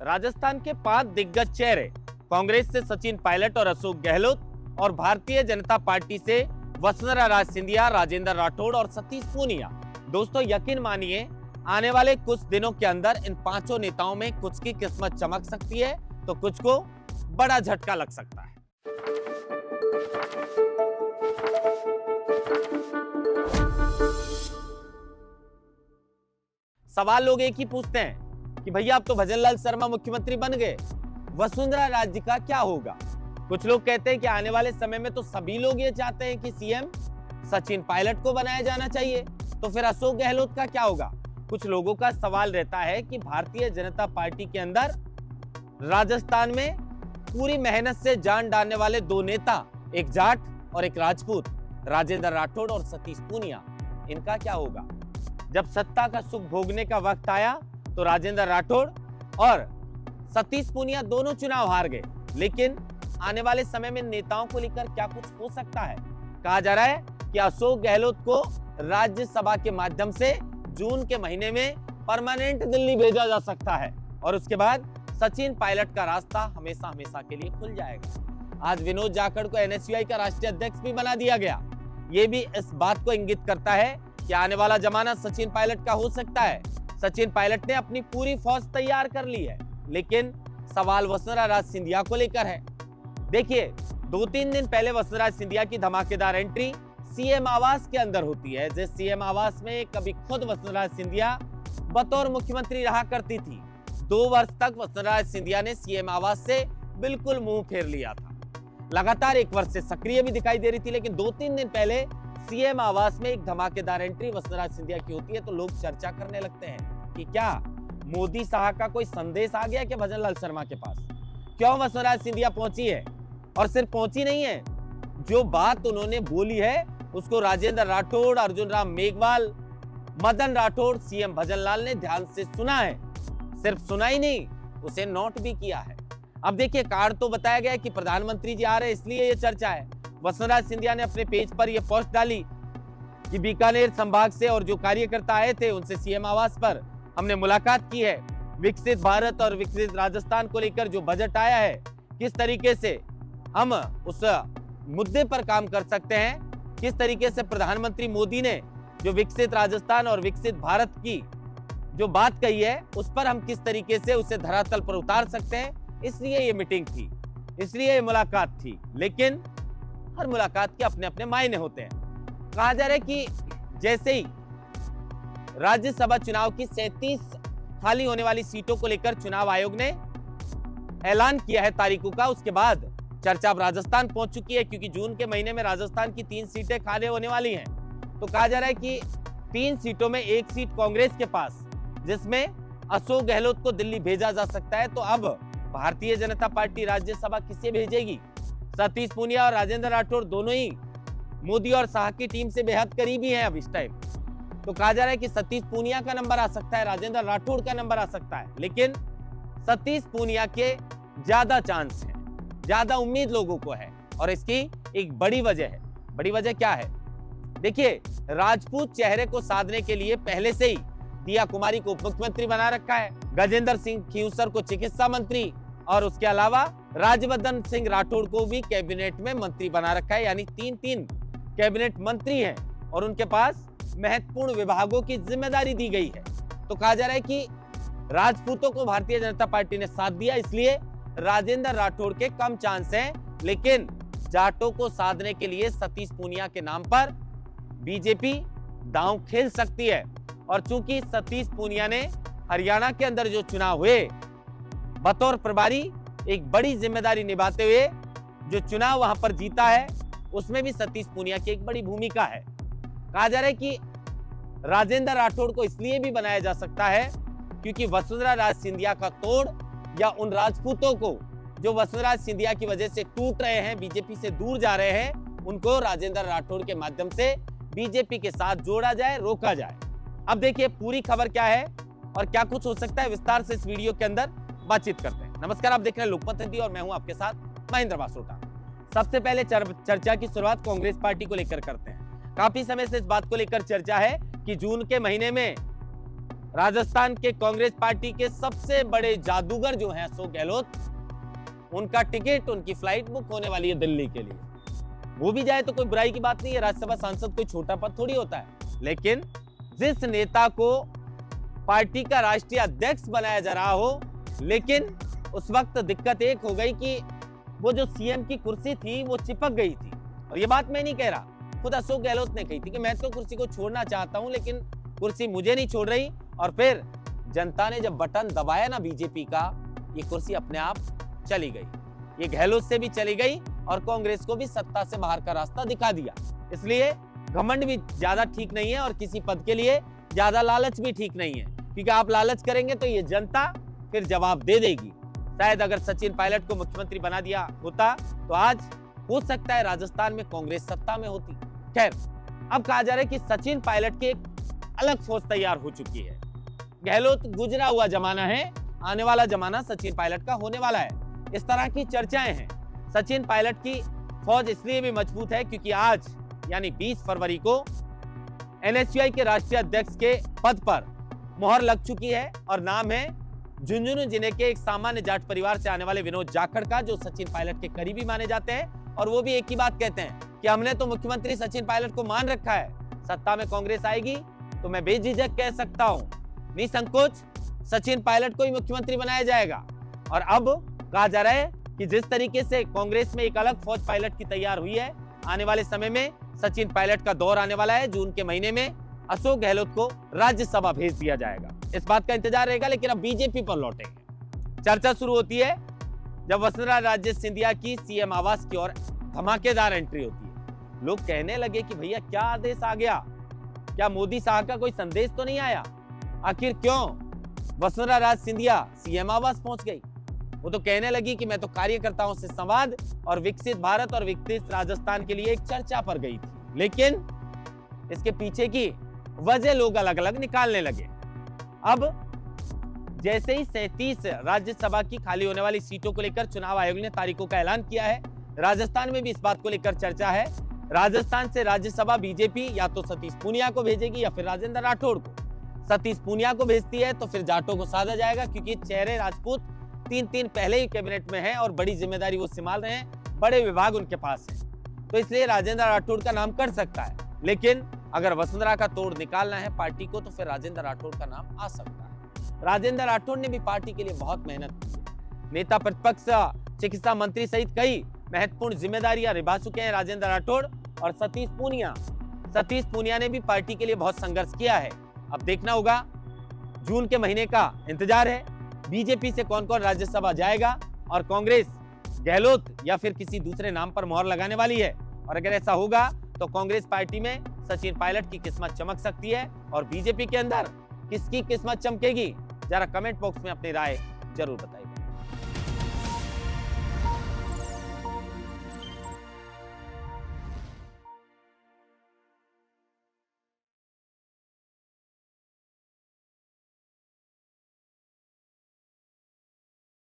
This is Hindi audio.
राजस्थान के 5 दिग्गज चेहरे, कांग्रेस से सचिन पायलट और अशोक गहलोत और भारतीय जनता पार्टी से वसुंधरा राज सिंधिया, राजेंद्र राठौड़ और सतीश पूनिया। दोस्तों यकीन मानिए, आने वाले कुछ दिनों के अंदर इन पांचों नेताओं में कुछ की किस्मत चमक सकती है तो कुछ को बड़ा झटका लग सकता है। सवाल लोग एक ही पूछते हैं कि भैया अब तो भजनलाल शर्मा मुख्यमंत्री बन गए, वसुंधरा राज का क्या होगा। कुछ लोग कहते हैं कि आने वाले समय में तो सभी लोग ये चाहते हैं कि सीएम सचिन पायलट को बनाया जाना चाहिए, तो फिर अशोक गहलोत का क्या होगा। कुछ लोगों का सवाल रहता है कि भारतीय जनता पार्टी के अंदर राजस्थान में पूरी मेहनत से जान डालने वाले दो नेता, एक जाट और एक राजपूत, राजेंद्र राठौड़ और सतीश पूनिया, इनका क्या होगा। जब सत्ता का सुख भोगने का वक्त आया तो राजेंद्र राठौड़ और सतीश पूनिया दोनों चुनाव हार गए, लेकिन आने वाले समय में नेताओं को लेकर क्या कुछ हो सकता है। कहा जा रहा है कि अशोक गहलोत को राज्यसभा के माध्यम से जून के महीने में परमानेंट दिल्ली भेजा जा सकता है और उसके बाद सचिन पायलट का रास्ता हमेशा हमेशा के लिए खुल जाएगा। आज विनोद जाखड़ को एनएसयूआई का राष्ट्रीय अध्यक्ष भी बना दिया गया। यह भी इस बात को इंगित करता है कि आने वाला जमाना सचिन पायलट का हो सकता है। सचिन पायलट ने अपनी पूरी फौज तैयार कर ली है, लेकिन सवाल वसुंधरा राज सिंधिया को लेकर है। देखिए, 2-3 दिन पहले वसुंधरा राज सिंधिया की धमाकेदार एंट्री सीएम आवास के अंदर होती है। जिस सीएम आवास में कभी खुद वसुंधरा राज सिंधिया बतौर मुख्यमंत्री रहा करती थी। 2 वर्ष तक वसुंधरा राज सिंधिया ने सीएम आवास से बिल्कुल मुंह फेर लिया था। लगातार 1 वर्ष से सक्रिय भी दिखाई दे रही थी, लेकिन 2-3 दिन पहले सीएम आवास में एक धमाकेदार एंट्री वसुंधरा राज सिंधिया की होती है तो लोग चर्चा करने लगते हैं कि क्या मोदी साहब का कोई संदेश आ गया क्या भजनलाल शर्मा के पास। क्यों वसुंधरा राज सिंधिया पहुंची है, और सिर्फ पहुंची नहीं है, जो बात उन्होंने बोली है उसको राजेंद्र राठौड़, अर्जुन राम मेघवाल, मदन राठौड़, सीएम भजनलाल ने ध्यान से सुना है। सिर्फ सुना ही नहीं, उसे नोट भी किया है। अब देखिए, कार्ड तो बताया गया कि प्रधानमंत्री जी आ रहे, इसलिए ये चर्चा है। वसुंधरा राज सिंधिया ने अपने पेज पर यह पोस्ट डाली कि बीकानेर संभाग से और जो कार्यकर्ता आए थे उनसे सीएम आवास पर हमने मुलाकात की है। विकसित भारत और विकसित राजस्थान को लेकर जो बजट आया है, किस तरीके से हम उस मुद्दे पर काम कर सकते हैं, किस तरीके से प्रधानमंत्री मोदी ने जो विकसित राजस्थान और विकसित भारत की जो बात कही है उस पर हम किस तरीके से उसे धरातल पर उतार सकते हैं, इसलिए ये मीटिंग थी, इसलिए ये मुलाकात थी। लेकिन हर मुलाकात के अपने अपने मायने होते हैं। कहा जा रहा है कि जैसे ही राज्यसभा चुनाव की 37 खाली होने वाली सीटों को लेकर चुनाव आयोग ने ऐलान किया है तारीखों का, उसके बाद चर्चा अब राजस्थान पहुंच चुकी है, क्योंकि जून के महीने में राजस्थान की 3 सीटें खाली होने वाली हैं। तो कहा जा रहा है कि 3 सीटों में 1 सीट कांग्रेस के पास, जिसमें अशोक गहलोत को दिल्ली भेजा जा सकता है। तो अब भारतीय जनता पार्टी राज्यसभा किसे भेजेगी। सतीश पूनिया और राजेंद्र राठौड़ दोनों ही मोदी और शाह की टीम से बेहद करीबी हैं अब इस टाइम। तो कहा जा रहा है कि सतीश पूनिया का नंबर आ सकता है, राजेंद्र राठौड़ का नंबर आ सकता है, लेकिन सतीश पूनिया के ज्यादा चांस है, ज्यादा उम्मीद लोगों को है। और इसकी एक बड़ी वजह है। बड़ी वजह क्या है? देखिए, राजपूत चेहरे को साधने के लिए पहले से ही दिया कुमारी को उप मुख्यमंत्री बना रखा है, गजेंद्र सिंह खींवसर को चिकित्सा मंत्री, और उसके अलावा राज्यवर्धन सिंह राठौड़ को भी कैबिनेट में मंत्री बना रखा है। यानी 3-3 कैबिनेट मंत्री हैं और उनके पास महत्वपूर्ण विभागों की जिम्मेदारी दी गई है। तो कहा जा रहा है कि राजपूतों को भारतीय जनता पार्टी ने साथ दिया, इसलिए राजेंद्र राठौड़ के कम चांस हैं, लेकिन जाटों को साधने के लिए सतीश पूनिया के नाम पर बीजेपी दांव खेल सकती है। और चूंकि सतीश पूनिया ने हरियाणा के अंदर जो चुनाव हुए बतौर प्रभारी एक बड़ी जिम्मेदारी निभाते हुए जो चुनाव वहां पर जीता है, उसमें भी सतीश पूनिया की एक बड़ी भूमिका है। कहा जा रहा है कि राजेंद्र राठौड़ को इसलिए भी बनाया जा सकता है क्योंकि वसुंधरा राज सिंधिया का तोड़, या उन राजपूतों को जो वसुंधरा राज सिंधिया की वजह से टूट रहे हैं, बीजेपी से दूर जा रहे हैं, उनको राजेंद्र राठौड़ के माध्यम से बीजेपी के साथ जोड़ा जाए, रोका जाए। अब देखिए पूरी खबर क्या है और क्या कुछ हो सकता है, विस्तार से इस वीडियो के अंदर बातचीत करते हैं। नमस्कार, आप देख रहे हैं लोकमत हिंदी और मैं हूं आपके साथ महेंद्र बासोटा। सबसे पहले चर्चा की शुरुआत कांग्रेस पार्टी को लेकर करते हैं। काफी समय से इस बात को लेकर चर्चा है कि जून के महीने में राजस्थान के कांग्रेस पार्टी के सबसे बड़े जादूगर जो हैं अशोक गहलोत, उनका टिकट, उनकी फ्लाइट बुक होने वाली है दिल्ली के लिए। वो भी जाए तो कोई बुराई की बात नहीं है, राज्यसभा सांसद कोई छोटा पद थोड़ी होता है। लेकिन जिस नेता को पार्टी का राष्ट्रीय अध्यक्ष बनाया जा रहा हो, लेकिन उस वक्त दिक्कत एक हो गई कि वो जो सीएम की कुर्सी थी वो चिपक गई थी। और ये बात मैं नहीं कह रहा, खुद अशोक गहलोत ने कही थी कि मैं तो कुर्सी को छोड़ना चाहता हूं, लेकिन कुर्सी मुझे नहीं छोड़ रही। और फिर जनता ने जब बटन दबाया ना बीजेपी का, ये कुर्सी अपने आप चली गई। ये गहलोत से भी चली गई और कांग्रेस को भी सत्ता से बाहर का रास्ता दिखा दिया। इसलिए घमंड भी ज्यादा ठीक नहीं है और किसी पद के लिए ज्यादा लालच भी ठीक नहीं है, क्योंकि आप लालच करेंगे तो ये जनता फिर जवाब दे देगी। शायद अगर सचिन पायलट को मुख्यमंत्री बना दिया होता तो आज हो सकता है राजस्थान में कांग्रेस सत्ता में होती। खैर, अब कहा जा रहा है कि सचिन पायलट की एक अलग फौज तैयार हो चुकी है। गहलोत गुजरा हुआ जमाना है, आने वाला जमाना सचिन पायलट का होने वाला है, इस तरह की चर्चाएं हैं। सचिन पायलट की फौज इसलिए भी मजबूत है क्योंकि आज यानी 20 फरवरी को एनएसयूआई के राष्ट्रीय अध्यक्ष के पद पर मोहर लग चुकी है और नाम है झुंझुनू जिले के एक सामान्य जाट परिवार से आने वाले विनोद जाखड़ का, जो सचिन पायलट के करीबी माने जाते हैं। और वो भी एक ही बात कहते हैं कि हमने तो मुख्यमंत्री सचिन पायलट को मान रखा है, सत्ता में कांग्रेस आएगी तो मैं बेझिझक कह सकता हूं, निसंकोच सचिन पायलट को ही मुख्यमंत्री बनाया जाएगा। और अब कहा जा रहा है कि जिस तरीके से कांग्रेस में एक अलग फौज पायलट की तैयार हुई है, आने वाले समय में सचिन पायलट का दौर आने वाला है। जून के महीने में अशोक गहलोत को राज्यसभा भेज दिया जाएगा, इस बात का इंतजार रहेगा। लेकिन अब बीजेपी पर लौटेंगे। चर्चा शुरू होती है जब वसुंधरा राजे सिंधिया की सीएम आवास की ओर धमाकेदार एंट्री होती है। लोग कहने लगे कि भैया क्या आदेश आ गया, क्या मोदी साहब का कोई संदेश तो नहीं आया? आखिर क्यों वसुंधरा राजे सिंधिया सीएम आवास पहुंच गई? वो तो कहने लगी कि मैं तो कार्यकर्ताओं से संवाद और विकसित भारत और विकसित राजस्थान के लिए एक चर्चा पर गई थी। लेकिन इसके पीछे की वजह लोग अलग अलग निकालने लगे। अब जैसे ही 37 राज्यसभा की खाली होने वाली सीटों को लेकर चुनाव आयोग ने तारीखों का ऐलान किया है, राजस्थान में भी इस बात को लेकर चर्चा है। राजस्थान से राज्यसभा बीजेपी या तो सतीश पूनिया को भेजेगी या फिर राजेंद्र राठौड़ को। सतीश पूनिया को भेजती है तो फिर जाटों को साधा जाएगा, क्योंकि चेहरे राजपूत 3 पहले ही कैबिनेट में हैं और बड़ी जिम्मेदारी वो संभाल रहे हैं, बड़े विभाग उनके पास है। तो इसलिए राजेंद्र राठौड़ का नाम कर सकता है। लेकिन अगर वसुंधरा का तोड़ निकालना है पार्टी को तो फिर राजेंद्र राठौड़ का नाम आ सकता है। राजेंद्र राठौड़ ने भी पार्टी के लिए बहुत मेहनत की है। नेता प्रतिपक्ष, चिकित्सा मंत्री सहित कई महत्वपूर्ण जिम्मेदारियां निभा चुके हैं राजेंद्र राठौड़। और सतीश पूनिया ने भी पार्टी के लिए बहुत संघर्ष किया है। अब देखना होगा, जून के महीने का इंतजार है, बीजेपी से कौन कौन राज्यसभा जाएगा और कांग्रेस गहलोत या फिर किसी दूसरे नाम पर मोहर लगाने वाली है। और अगर ऐसा होगा तो कांग्रेस पार्टी में सचिन पायलट की किस्मत चमक सकती है और बीजेपी के अंदर किसकी किस्मत चमकेगी, जरा कमेंट बॉक्स में अपनी राय जरूर बताइए।